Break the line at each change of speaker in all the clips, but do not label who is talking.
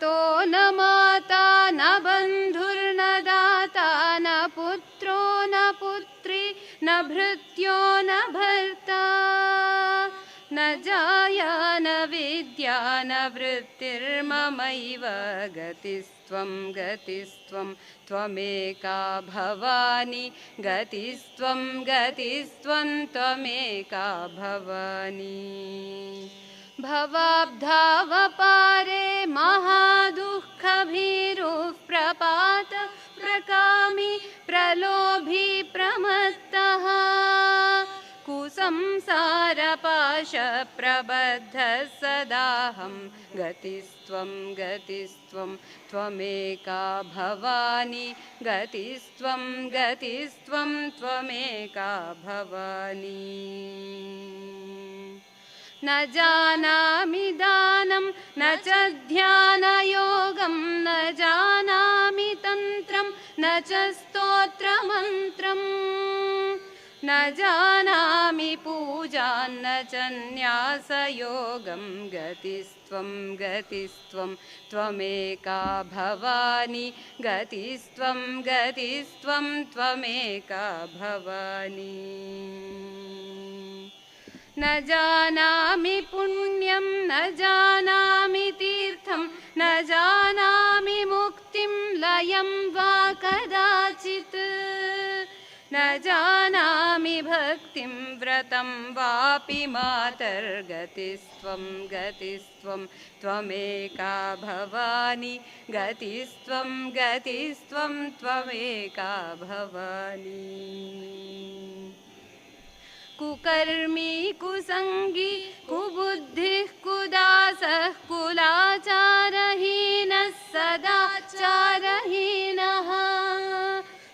तो न माता न बन्धुर्न दाता न पुत्रो न पुत्री न भृत्यो न भर्ता न जाया न विद्या न वृत्तिर्ममैव गतिस्त्वं गतिस्त्वं त्वमेका भवानी गतिस्त्वं गतिस्त्वं त्वमेका भवानी भवाब्धावपारे महादुःखभीरुः प्रपात प्रकामी प्रलोभी प्रमत्तः कुसंसारपाशप्रबद्धः सदाहं गतिस्त्वं गतिस्त्वं त्वमेका भवानी गतिस्त्वं गतिस्त्वं त्वमेका भवानी न जानामि दानं न च ध्यानयोगं न जानामि तन्त्रं न च स्तोत्रमन्त्रम् न जानामि पूजां न च न्यासयोगं गतिस्त्वं गतिस्त्वं त्वमेका भवानी गतिस्त्वं गतिस्त्वं त्वमेका भवानी न जानामि पुण्यं न जानामि तीर्थं न जानामि मुक्तिं लयं वा कदाचित् न जानामि भक्तिं व्रतं वापि मातर्गतिस्त्वं गतिस्त्वं त्वमेका भवानी गतिस्त्वं गतिस्त्वं त्वमेका भवानी कुकर्मी कुसंगी कुबुद्धिः कुदासः कुलाचारहीनः सदाचारहीनः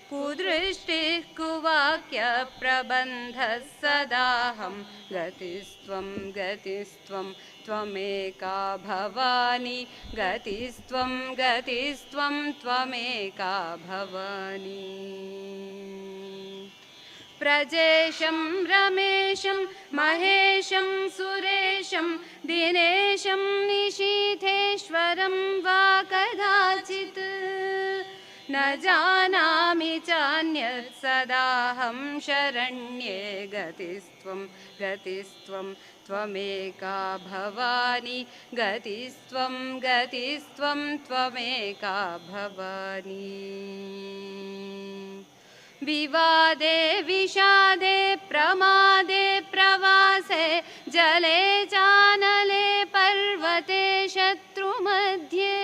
कुदृष्टिः कुवाक्यप्रबन्धः सदाहं गतिस्त्वं गतिस्त्वं त्वमेका भवानी गतिस्त्वं गतिस्त्वं त्वमेका भवानी प्रजेशं रमेशं महेशं सुरेशं दिनेशं निशीथेश्वरं वा कदाचित् न जानामि चान्यत् सदाहं शरण्ये गतिस्त्वं गतिस्त्वं त्वमेका भवानी गतिस्त्वं गतिस्त्वं त्वमेका भवानी विवादे विषादे प्रमादे प्रवासे जले चानले पर्वते शत्रुमध्ये